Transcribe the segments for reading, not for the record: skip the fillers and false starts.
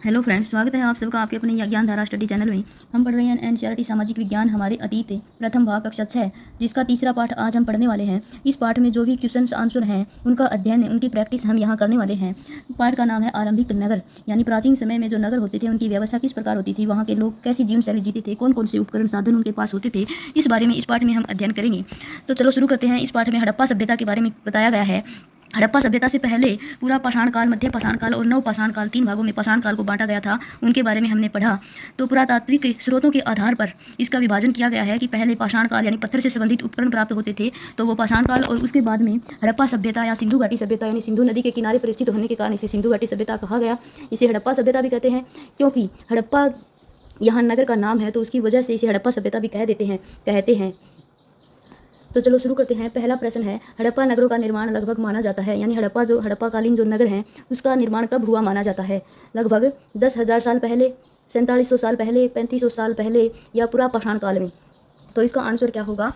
Hello friends, स्वागत है आप सबका आपके अपने ज्ञान धारा स्टडी चैनल में। हम पढ़ रहे हैं एनसीईआरटी सामाजिक विज्ञान हमारे अतीत प्रथम भाग कक्षा 6 जिसका तीसरा पाठ आज हम पढ़ने वाले हैं। इस पाठ में जो भी क्वेश्चंस आंसर हैं उनका अध्ययन उनकी प्रैक्टिस हम यहाँ करने वाले हैं। पाठ का नाम है आरंभिक नगर, यानी प्राचीन समय में जो नगर होते थे उनकी व्यवस्था किस प्रकार होती थी, वहाँ के लोग कैसी जीवन शैली जीते थे, कौन कौन से उपकरण साधन उनके पास होते थे, इस बारे में इस पाठ में हम अध्ययन करेंगे। तो चलो शुरू करते हैं। इस पाठ में हड़प्पा सभ्यता के बारे में बताया गया है। हड़प्पा सभ्यता से पहले पूरा पाषाण काल, मध्य पाषाण काल और नव पाषाण काल, 3 भागों में पाषाण काल को बांटा गया था। उनके बारे में हमने पढ़ा। तो पुरातात्विक स्रोतों के आधार पर इसका विभाजन किया गया है कि पहले पाषाण काल यानी पत्थर से संबंधित उपकरण प्राप्त होते थे, तो वो पाषाण काल, और उसके बाद में हड़प्पा सभ्यता या सिंधु घाटी सभ्यता यानी सिंधु नदी के किनारे पर स्थित होने के कारण इसे सिंधु घाटी सभ्यता कहा गया। इसे हड़प्पा सभ्यता भी कहते हैं क्योंकि हड़प्पा यहाँ नगर का नाम है, तो उसकी वजह से इसे हड़प्पा सभ्यता भी कहते हैं। तो चलो शुरू करते हैं। पहला प्रश्न है, हड़प्पा नगरों का निर्माण लगभग माना जाता है, यानी हड़प्पा कालीन जो नगर हैं उसका निर्माण कब हुआ माना जाता है? लगभग 10,000 साल पहले, 4700 साल पहले, 3500 साल पहले या पूरा पाषाण काल में? तो इसका आंसर क्या होगा?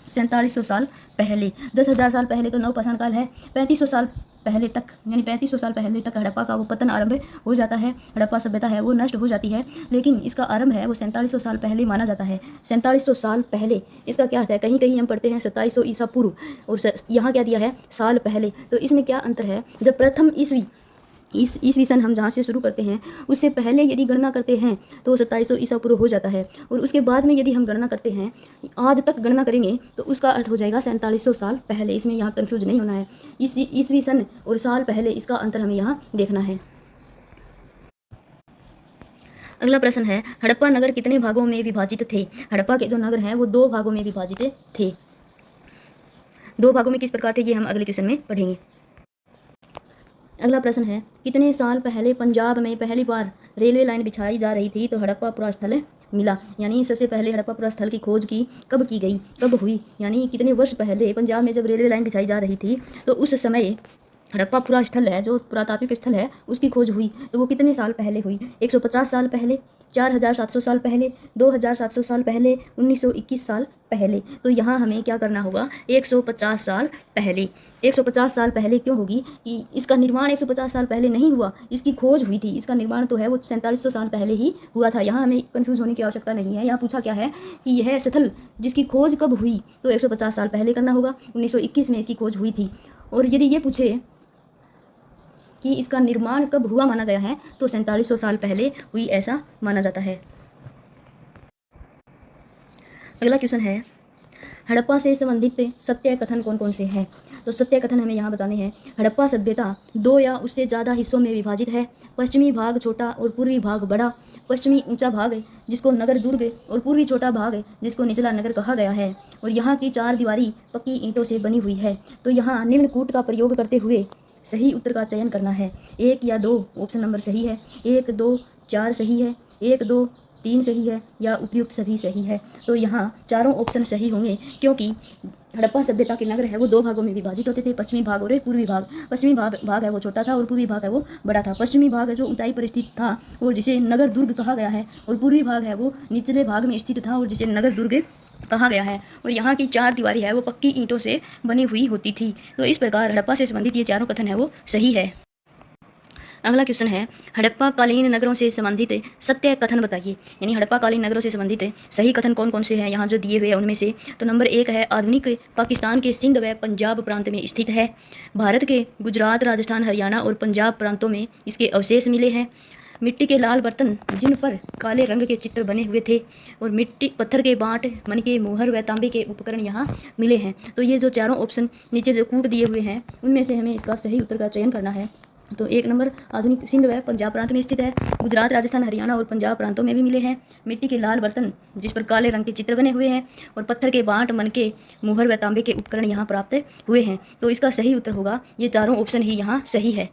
4700 साल पहले। 10,000 साल पहले तो नव पाषाण काल है। 3500 साल पहले तक, यानी 3500 साल पहले तक हड़प्पा का वो पतन आरंभ हो जाता है। हड़प्पा सभ्यता है वो नष्ट हो जाती है, लेकिन इसका आरंभ है वो 4700 साल पहले माना जाता है। 4700 साल पहले, इसका क्या अर्थ है? कहीं कहीं हम पढ़ते हैं 2700 ईसा पूर्व, और यहाँ क्या दिया है? साल पहले। तो इसमें क्या अंतर है? जब प्रथम ईस्वी सन हम जहाँ से शुरू करते हैं उससे पहले यदि गणना करते हैं तो 2700 ईसा पूर्व हो जाता है, और उसके बाद में यदि हम गणना करते हैं, आज तक गणना करेंगे, तो उसका अर्थ हो जाएगा 4700 साल पहले। इसमें यहाँ कन्फ्यूज नहीं होना है। ईस्वी सन और साल पहले, इसका अंतर हमें यहाँ देखना है। अगला प्रश्न है, हड़प्पा नगर कितने भागों में विभाजित थे? हड़प्पा के जो नगर हैं वो 2 भागों में विभाजित थे। 2 भागों में किस प्रकार थे, ये हम अगले क्वेश्चन में पढ़ेंगे। अगला प्रश्न है, कितने साल पहले पंजाब में पहली बार रेलवे लाइन बिछाई जा रही थी तो हड़प्पा पुरास्थल मिला? यानी सबसे पहले हड़प्पा स्थल की खोज कब की गई, कब हुई, यानी कितने वर्ष पहले पंजाब में जब रेलवे लाइन बिछाई जा रही थी तो उस समय हड़प्पा पूरा स्थल है, जो पुरातात्विक स्थल है, उसकी खोज हुई। तो वो कितने साल पहले हुई? 150 साल पहले, 4700 साल पहले, 2700 साल पहले, 1921 साल पहले। तो यहाँ हमें क्या करना होगा? 150 साल पहले। 150 साल पहले क्यों होगी? कि इसका निर्माण 150 साल पहले नहीं हुआ, इसकी खोज हुई थी। इसका निर्माण तो है वो 4700 साल पहले ही हुआ था। यहाँ हमें कंफ्यूज होने की आवश्यकता नहीं है। यहाँ पूछा क्या है कि यह स्थल जिसकी खोज कब हुई, तो 150 साल पहले करना होगा। 1921 में इसकी खोज हुई थी। और यदि ये पूछे कि इसका निर्माण कब हुआ माना गया है, तो 4700 साल पहले हुई, ऐसा माना जाता है। अगला क्वेश्चन है, हड़प्पा से संबंधित सत्य कथन कौन कौन से हैं? तो सत्य कथन हमें यहाँ बताने हैं। हड़प्पा सभ्यता 2 या उससे ज़्यादा हिस्सों में विभाजित है। पश्चिमी भाग छोटा और पूर्वी भाग बड़ा। पश्चिमी ऊंचा भाग जिसको नगर दुर्ग, और पूर्वी छोटा भाग जिसको निचला नगर कहा गया है। और यहाँ की 4 दीवारी पक्की ईंटों से बनी हुई है। तो यहाँ निम्न कूट का प्रयोग करते हुए सही उत्तर का चयन करना है। 1 या 2 ऑप्शन नंबर सही है, 1, 2, 4 सही है, 1, 2, 3 सही है, या उपयुक्त सभी सही है। तो यहाँ चारों ऑप्शन सही होंगे, क्योंकि हड़प्पा सभ्यता के नगर है वो 2 भागों में विभाजित होते थे, पश्चिमी भाग और पूर्वी भाग। पश्चिमी भाग है वो छोटा था और पूर्वी भाग है वो बड़ा था। पश्चिमी भाग है जो ऊंचाई पर स्थित था और जिसे नगर दुर्ग कहा गया है, और पूर्वी भाग है वो निचले भाग में स्थित था और जिसे नगर दुर्ग कहा गया है। और यहाँ की 4 दीवारी है वो पक्की ईंटों से बनी हुई होती थी। तो इस प्रकार हड़प्पा से संबंधित ये चारों कथन है वो सही है। अगला क्वेश्चन है, हड़प्पा कालीन नगरों से संबंधित सत्य कथन बताइए। यानी हड़प्पा कालीन नगरों से संबंधित सही कथन कौन कौन से हैं यहाँ जो दिए हुए हैं उनमें से। तो नंबर 1 है, आधुनिक पाकिस्तान के सिंध व पंजाब प्रांत में स्थित है। भारत के गुजरात, राजस्थान, हरियाणा और पंजाब प्रांतों में इसके अवशेष मिले हैं। मिट्टी के लाल बर्तन जिन पर काले रंग के चित्र बने हुए थे, और पत्थर के बांट, मनके, मोहर व तांबे के उपकरण यहाँ मिले हैं। तो ये जो चारों ऑप्शन नीचे जो कूट दिए हुए हैं उनमें से हमें इसका सही उत्तर का चयन करना है। तो 1 नंबर, आधुनिक सिंध व पंजाब प्रांत में स्थित है। गुजरात, राजस्थान, हरियाणा और पंजाब प्रांतों में भी मिले हैं। मिट्टी के लाल बर्तन जिस पर काले रंग के चित्र बने हुए हैं, और पत्थर के बांट, मनके, मोहर व तांबे के उपकरण यहाँ प्राप्त हुए हैं। तो इसका सही उत्तर होगा, ये चारों ऑप्शन ही यहाँ सही है।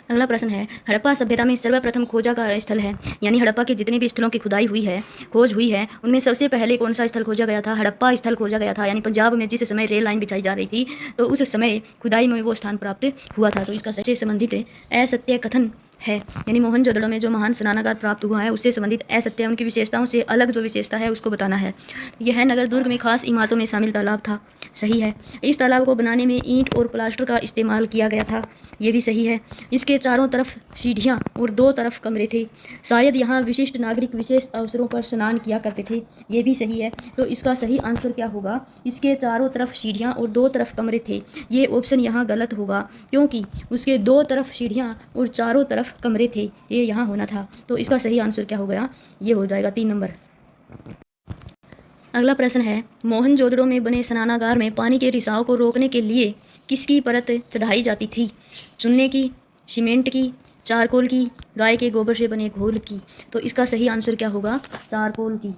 अगला प्रश्न है, हड़प्पा सभ्यता में सर्वप्रथम खोजा का स्थल है। यानी हड़प्पा के जितने भी स्थलों की खुदाई हुई है, खोज हुई है, उनमें सबसे पहले कौन सा स्थल खोजा गया था? हड़प्पा स्थल खोजा गया था। यानी पंजाब में जिस समय रेल लाइन बिछाई जा रही थी तो उस समय खुदाई में वो स्थान प्राप्त हुआ था। तो इसका सच्चे संबंधित असत्य कथन है। यानी मोहनजोदड़ो में जो महान स्नानागार प्राप्त हुआ है उससे संबंधित असत्य उनकी विशेषताओं से अलग जो विशेषता है उसको बताना है। यह नगर दुर्ग में खास इमारतों में शामिल तालाब था। सही है। इस तालाब को बनाने में ईंट और प्लास्टर का इस्तेमाल किया गया था। ये भी सही है। इसके चारों तरफ सीढ़ियाँ और 2 तरफ कमरे थे। शायद यहाँ विशिष्ट नागरिक विशेष अवसरों पर स्नान किया करते थे। ये भी सही है। तो इसका सही आंसर क्या होगा? इसके चारों तरफ सीढ़ियाँ और 2 तरफ कमरे थे। ये ऑप्शन यहाँ गलत होगा क्योंकि उसके 2 तरफ सीढ़ियाँ और चारों तरफ कमरे थे, ये यहाँ होना था। तो इसका सही आंसर क्या हो गया? ये हो जाएगा 3 नंबर। अगला प्रश्न है, मोहनजोदड़ो में बने स्नानागार में पानी के रिसाव को रोकने के लिए किसकी परत चढ़ाई जाती थी? चूने की, सीमेंट की, चारकोल की, गाय के गोबर से बने घोल की। तो इसका सही आंसर क्या होगा? चारकोल की।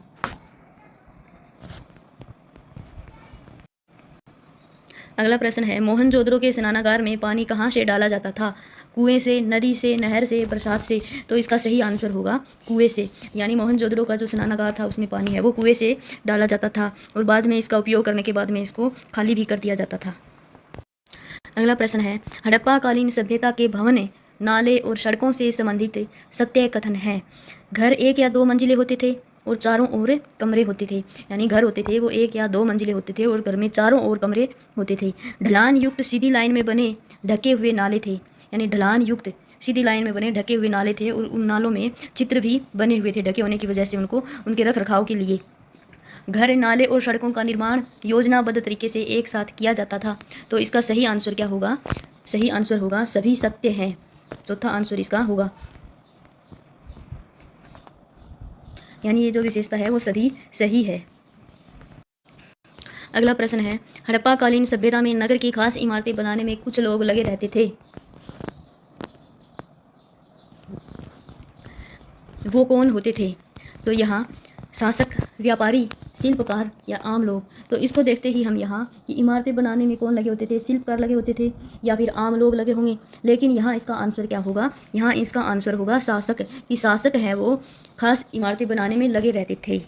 अगला प्रश्न है, मोहनजोदड़ो के स्नानागार में पानी कहाँ से डाला जाता था? कुएं से, नदी से, नहर से, बरसात से। तो इसका सही आंसर होगा कुएं से। यानी मोहनजोदड़ो का जो स्नानागार था उसमें पानी है वो कुएं से डाला जाता था और बाद में इसका उपयोग करने के बाद में इसको खाली भी कर दिया जाता था। अगला प्रश्न है, हड़प्पा कालीन सभ्यता के भवन, नाले और सड़कों से संबंधित सत्य कथन है। घर 1 या 2 मंजिले होते थे और चारों ओर कमरे होते थे। यानी घर होते थे वो 1 या 2 मंजिले होते थे और घर में चारों ओर कमरे होते थे। ढलान युक्त सीधी लाइन में बने ढके हुए नाले थे। यानी ढलान युक्त सीधी लाइन में बने ढके हुए नाले थे और उन नालों में चित्र भी बने हुए थे ढके होने की वजह से उनको उनके रख रखाव के लिए। घर, नाले और सड़कों का निर्माण योजनाबद्ध तरीके से एक साथ किया जाता था। तो इसका सही आंसर क्या होगा? सही आंसर होगा सभी सत्य हैं। चौथा आंसर इसका होगा। यानी ये जो विशेषता है वो सभी सही है। अगला प्रश्न है, हड़प्पा कालीन सभ्यता में नगर की खास इमारतें बनाने में कुछ लोग लगे रहते थे। वो कौन होते थे? तो यहाँ शासक, व्यापारी, शिल्पकार या आम लोग। तो इसको देखते ही हम यहाँ कि इमारतें बनाने में कौन लगे होते थे? शिल्पकार लगे होते थे या फिर आम लोग लगे होंगे। लेकिन यहाँ इसका आंसर क्या होगा? यहाँ इसका आंसर होगा शासक। कि शासक है वो खास इमारतें बनाने में लगे रहते थे।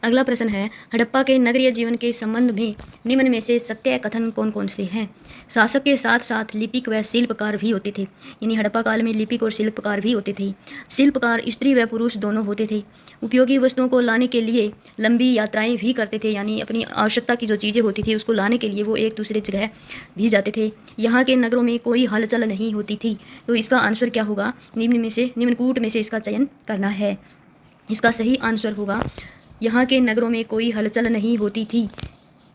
अगला प्रश्न है, हड़प्पा के नगरीय जीवन के संबंध में निम्न में से सत्य कथन कौन कौन से हैं? शासक के साथ साथ लिपिक व शिल्पकार भी होते थे। यानी हड़प्पा काल में लिपिक और शिल्पकार भी होते थे। शिल्पकार स्त्री व पुरुष दोनों होते थे। उपयोगी वस्तुओं को लाने के लिए लंबी यात्राएं भी करते थे। यानी अपनी आवश्यकता की जो चीज़ें होती थी उसको लाने के लिए वो एक दूसरे जगह भी जाते थे। यहाँ के नगरों में कोई हलचल नहीं होती थी। तो इसका आंसर क्या होगा? निम्नकूट में से इसका चयन करना है। इसका सही आंसर होगा यहाँ के नगरों में कोई हलचल नहीं होती थी।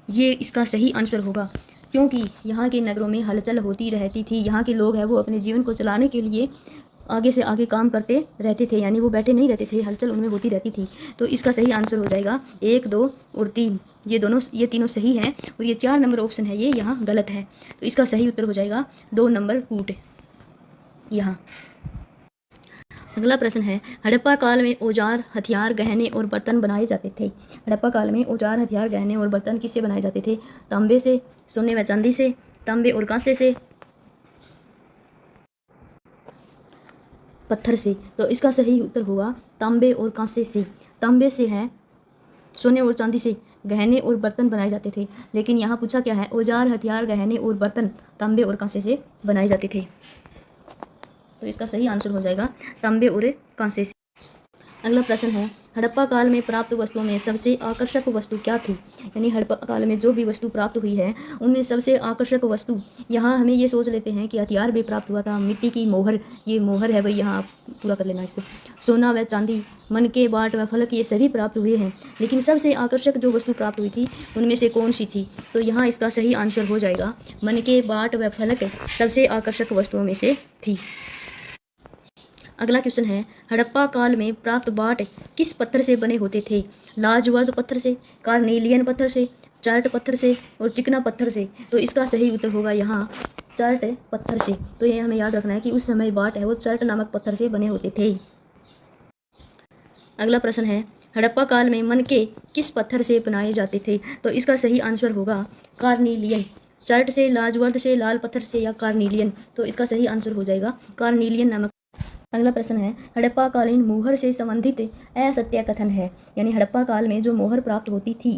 ये इसका सही आंसर होगा क्योंकि यहाँ के नगरों में हलचल होती रहती थी। यहाँ के लोग हैं वो अपने जीवन को चलाने के लिए आगे से आगे काम करते रहते थे। यानी वो बैठे नहीं रहते थे, हलचल उनमें होती रहती थी। तो इसका सही आंसर हो जाएगा 1, 2 और 3। ये तीनों सही हैं और ये 4 नंबर ऑप्शन है ये यहाँ गलत है। तो इसका सही उत्तर हो जाएगा 2 नंबर कूट यहाँ। अगला प्रश्न है, हड़प्पा काल में औजार, हथियार, गहने और बर्तन बनाए जाते थे। हड़प्पा काल में औजार, हथियार, गहने और बर्तन किससे बनाए जाते थे? तांबे से, सोने व चांदी से, तांबे और कांसे से, पत्थर से। तो इसका सही उत्तर होगा तांबे और कांसे से। तांबे से है, सोने और चांदी से गहने और बर्तन बनाए जाते थे। लेकिन यहाँ पूछा क्या है? औजार, हथियार, गहने और बर्तन तांबे और कांसे से बनाए जाते थे। तो इसका सही आंसर हो जाएगा तांबे और कांसे से। अगला प्रश्न है, हड़प्पा काल में प्राप्त वस्तुओं में सबसे आकर्षक वस्तु क्या थी? यानी हड़प्पा काल में जो भी वस्तु प्राप्त हुई है उनमें सबसे आकर्षक वस्तु, यहाँ हमें ये सोच लेते हैं कि हथियार भी प्राप्त हुआ था। मिट्टी की मोहर, ये मोहर है भाई, यहाँ आप पूरा कर लेना इसको। सोना व चांदी, मनके, बाट व फलक, ये सभी प्राप्त हुए हैं। लेकिन सबसे आकर्षक जो वस्तु प्राप्त हुई थी उनमें से कौन सी थी? तो यहाँ इसका सही आंसर हो जाएगा मनके, बाट व फलक सबसे आकर्षक वस्तुओं में से थी। अगला क्वेश्चन है, हड़प्पा काल में प्राप्त बाट किस पत्थर से बने होते थे? लाजवर्द पत्थर से, कार्नेलियन पत्थर से, चार्ट पत्थर से और चिकना पत्थर से। तो इसका सही उत्तर होगा यहाँ चार्ट पत्थर से। तो ये हमें याद रखना है कि उस समय बाट है वो चार्ट नामक पत्थर से बने होते थे। अगला प्रश्न है, हड़प्पा काल में मनके किस पत्थर से बनाए जाते थे? तो इसका सही आंसर होगा कार्नेलियन। चार्ट से, लाजवर्द से, लाल पत्थर से या कार्नेलियन। तो इसका सही आंसर हो जाएगा कार्नेलियन नामक। अगला प्रश्न है, हड़प्पा कालीन मोहर से संबंधित असत्य कथन है। यानी हड़प्पा काल में जो मोहर प्राप्त होती थी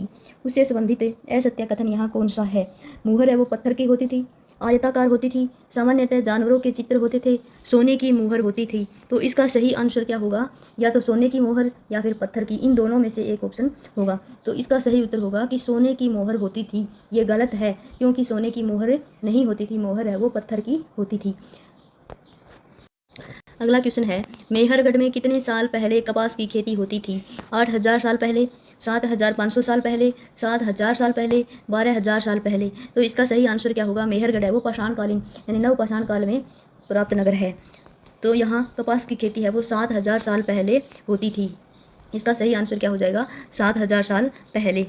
उससे संबंधित असत्य कथन यहाँ कौन सा है? मोहर है वो पत्थर की होती थी, आयताकार होती थी, सामान्यतः जानवरों के चित्र होते थे, सोने की मुहर होती थी। तो इसका सही आंसर क्या होगा? या तो सोने की मोहर या फिर पत्थर की, इन दोनों में से एक ऑप्शन होगा। तो इसका सही उत्तर होगा कि सोने की मोहर होती थी। ये गलत है, क्योंकि सोने की मोहर नहीं होती थी, मोहर है वो पत्थर की होती थी। अगला क्वेश्चन है, मेहरगढ़ में कितने साल पहले कपास की खेती होती थी? 8,000 साल पहले, 7,500 साल पहले, 7,000 साल पहले, 12,000 साल पहले। तो इसका सही आंसर क्या होगा? मेहरगढ़ है वो पाषाणकालीन यानी नवपाषाण काल में प्राप्त नगर है। तो यहाँ कपास की खेती है वो 7,000 साल पहले होती थी। इसका सही आंसर क्या हो जाएगा? 7,000 साल पहले।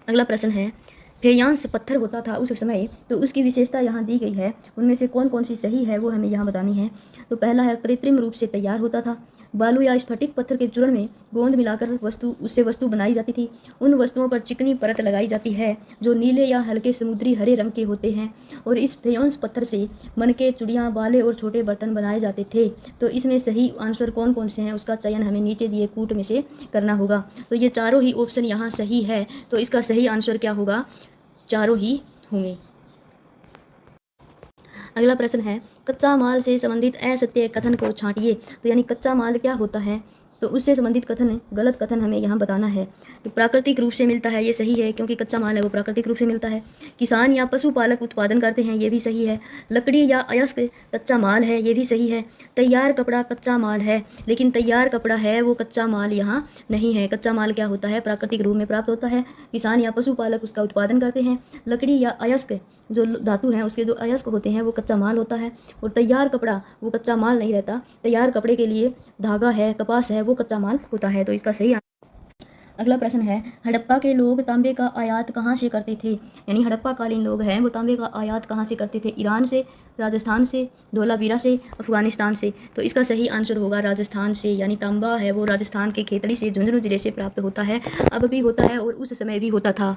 अगला प्रश्न है, फेयांस पत्थर होता था उस समय, तो उसकी विशेषता यहाँ दी गई है, उनमें से कौन कौन सी सही है वो हमें यहाँ बतानी है। तो पहला है, कृत्रिम रूप से तैयार होता था। बालू या स्फटिक पत्थर के चूर्ण में गोंद मिलाकर उससे वस्तु बनाई जाती थी। उन वस्तुओं पर चिकनी परत लगाई जाती है जो नीले या हल्के समुद्री हरे रंग के होते हैं, और इस फेयांस पत्थर से मनके, चूड़ियाँ, बाले और छोटे बर्तन बनाए जाते थे। तो इसमें सही आंसर कौन कौन से हैं उसका चयन हमें नीचे दिए कूट में से करना होगा। तो ये चारों ही ऑप्शन यहाँ सही है। तो इसका सही आंसर क्या होगा? चारों ही होंगे। अगला प्रश्न है, कच्चा माल से संबंधित असत्य कथन को छांटिए। तो यानी कच्चा माल क्या होता है, तो उससे संबंधित कथन, गलत कथन हमें यहाँ बताना है। तो प्राकृतिक रूप से मिलता है, ये सही है, क्योंकि कच्चा माल है वो प्राकृतिक रूप से मिलता है। किसान या पशुपालक उत्पादन करते हैं, ये भी सही है। लकड़ी या अयस्क कच्चा माल है, ये भी सही है। तैयार कपड़ा कच्चा माल है, लेकिन तैयार कपड़ा है वो कच्चा माल यहाँ नहीं है। कच्चा माल क्या होता है? प्राकृतिक रूप में प्राप्त होता है। किसान या पशुपालक उसका उत्पादन करते हैं। लकड़ी या अयस्क जो धातु हैं उसके जो अयस्क होते हैं वो कच्चा माल होता है। और तैयार कपड़ा वो कच्चा माल नहीं रहता। तैयार कपड़े के लिए धागा है, कपास है, वो कच्चा माल होता है। तो इसका सही। अगला प्रश्न है, हड़प्पा के लोग तांबे का आयात कहाँ से करते थे? यानी हड़प्पा कालीन लोग हैं वो तांबे का आयात कहाँ से करते थे? ईरान से, राजस्थान से, धोलावीरा से, अफगानिस्तान से। तो इसका सही आंसर होगा राजस्थान से। यानी तांबा है वो राजस्थान के खेतड़ी से, झुंझुनू जिले से प्राप्त होता है। अब भी होता है और उस समय भी होता था।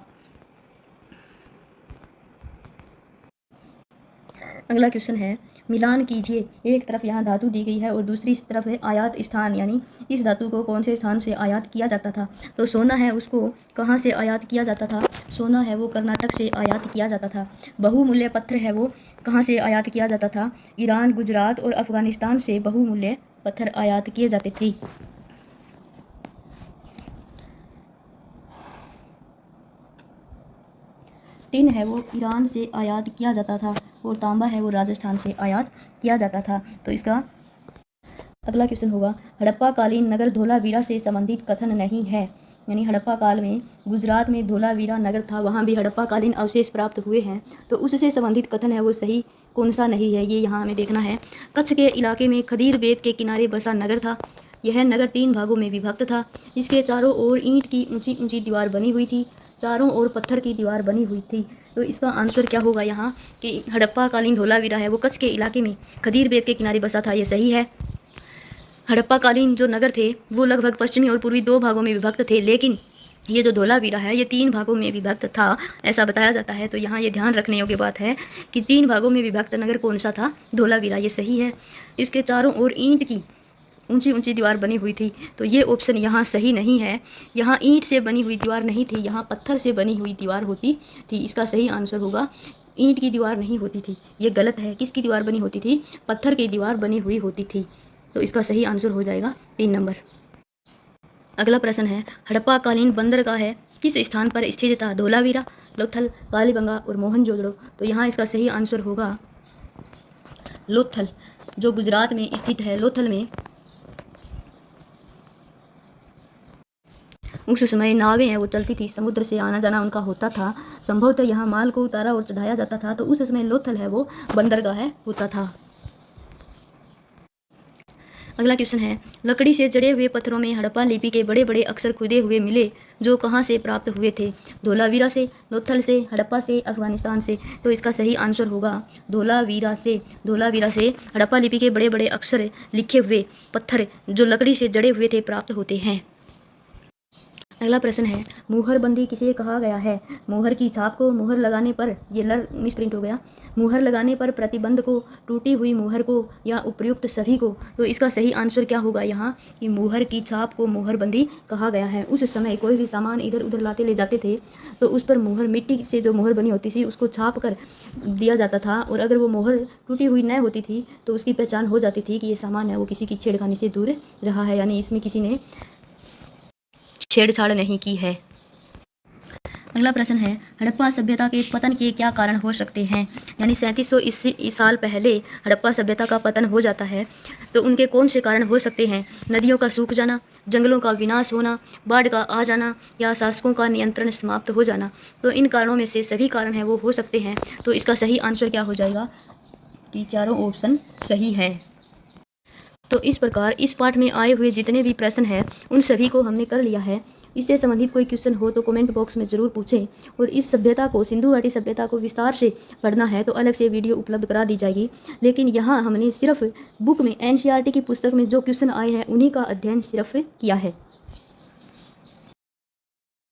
अगला क्वेश्चन है, मिलान कीजिए। एक तरफ यहाँ धातु दी गई है और दूसरी तरफ है आयात स्थान, यानी इस धातु को कौन से स्थान से आयात किया जाता था? तो सोना है उसको कहाँ से आयात किया जाता था? सोना है वो कर्नाटक से आयात किया जाता था। बहुमूल्य पत्थर है वो कहाँ से आयात किया जाता था? ईरान, गुजरात और अफगानिस्तान से बहुमूल्य पत्थर आयात किए जाते थे। टिन है वो ईरान से आयात किया जाता था और तांबा है वो राजस्थान से आयात किया जाता था। तो इसका अगला क्वेश्चन होगा, हड़प्पा कालीन नगर धोलावीरा से संबंधित कथन नहीं है। यानी हड़प्पा काल में गुजरात में धोलावीरा नगर था, वहाँ भी हड़प्पा कालीन अवशेष प्राप्त हुए हैं। तो उससे संबंधित कथन है वो सही कौन सा नहीं है, ये यहाँ हमें देखना है। कच्छ के इलाके में खदीर बेत के किनारे बसा नगर था। यह नगर 3 भागों में विभक्त था। इसके चारों ओर ईंट की ऊंची ऊंची दीवार बनी हुई थी, चारों ओर पत्थर की दीवार बनी हुई थी। तो इसका आंसर क्या होगा यहाँ कि हड़प्पा कालीन धोलावीरा है वो कच्छ के इलाके में खदीर बेत के किनारे बसा था, ये सही है। हड़प्पा कालीन जो नगर थे वो लगभग पश्चिमी और पूर्वी 2 भागों में विभक्त थे, लेकिन ये जो धोलावीरा है ये 3 भागों में विभक्त था, ऐसा बताया जाता है। तो यहाँ ये ध्यान रखने योग्य बात है कि 3 भागों में विभक्त नगर कौन सा था? धोलावीरा, ये सही है। इसके चारों ओर ईंट की ऊंची ऊंची दीवार बनी हुई थी, तो ये ऑप्शन यहाँ सही नहीं है। यहाँ ईंट से बनी हुई दीवार नहीं थी, यहाँ पत्थर से बनी हुई दीवार होती थी। इसका सही आंसर होगा ईंट की दीवार नहीं होती थी, ये गलत है। किसकी दीवार बनी होती थी? पत्थर की दीवार बनी हुई होती थी। तो इसका सही आंसर हो जाएगा 3 नंबर। अगला प्रश्न है, हड़प्पा कालीन बंदरगाह है किस स्थान पर स्थित था? धोलावीरा, लोथल, कालीबंगा और मोहनजोदड़ो। तो यहाँ इसका सही आंसर होगा लोथल, जो गुजरात में स्थित है। लोथल में उस समय नावें हैं वो चलती थी, समुद्र से आना जाना उनका होता था। संभवतः यहाँ माल को उतारा और चढ़ाया जाता था, तो उस समय लोथल है वो बंदरगाह होता था। अगला क्वेश्चन है, लकड़ी से जड़े हुए पत्थरों में हड़प्पा लिपि के बड़े बड़े अक्षर खुदे हुए मिले, जो कहाँ से प्राप्त हुए थे? धोलावीरा से, लोथल से, हड़प्पा से, अफगानिस्तान से। तो इसका सही आंसर होगा धोलावीरा से। धोलावीरा से हड़प्पा लिपि के बड़े बड़े अक्षर लिखे हुए पत्थर जो लकड़ी से जड़े हुए थे प्राप्त होते हैं। अगला प्रश्न है, मुहरबंदी किसे कहा गया है? मुहर की छाप को, मुहर लगाने पर, ये लर मिसप्रिंट हो गया, मुहर लगाने पर प्रतिबंध को, टूटी हुई मुहर को या उपयुक्त सभी को। तो इसका सही आंसर क्या होगा यहाँ कि मुहर की छाप को मुहरबंदी कहा गया है। उस समय कोई भी सामान इधर उधर लाते ले जाते थे तो उस पर मुहर, मिट्टी से जो मुहर बनी होती थी उसको छाप कर दिया जाता था, और अगर वो मुहर टूटी हुई न होती थी तो उसकी पहचान हो जाती थी कि ये सामान है वो किसी की छेड़खानी से दूर रहा है, यानी इसमें किसी ने छेड़छाड़ नहीं की है। अगला प्रश्न है, हड़प्पा सभ्यता के पतन के क्या कारण हो सकते हैं? यानी 3700 साल पहले हड़प्पा सभ्यता का पतन हो जाता है तो उनके कौन से कारण हो सकते हैं? नदियों का सूख जाना, जंगलों का विनाश होना, बाढ़ का आ जाना या शासकों का नियंत्रण समाप्त हो जाना। तो इन कारणों में से सभी कारण हैं वो हो सकते हैं। तो इसका सही आंसर क्या हो जाएगा कि चारों ऑप्शन सही है। तो इस प्रकार इस पाठ में आए हुए जितने भी प्रश्न हैं उन सभी को हमने कर लिया है। इससे संबंधित कोई क्वेश्चन हो तो कमेंट बॉक्स में ज़रूर पूछें, और इस सभ्यता को, सिंधु घाटी सभ्यता को विस्तार से पढ़ना है तो अलग से वीडियो उपलब्ध करा दी जाएगी। लेकिन यहाँ हमने सिर्फ बुक में, एनसीईआरटी की पुस्तक में जो क्वेश्चन आए हैं उन्हीं का अध्ययन सिर्फ किया है।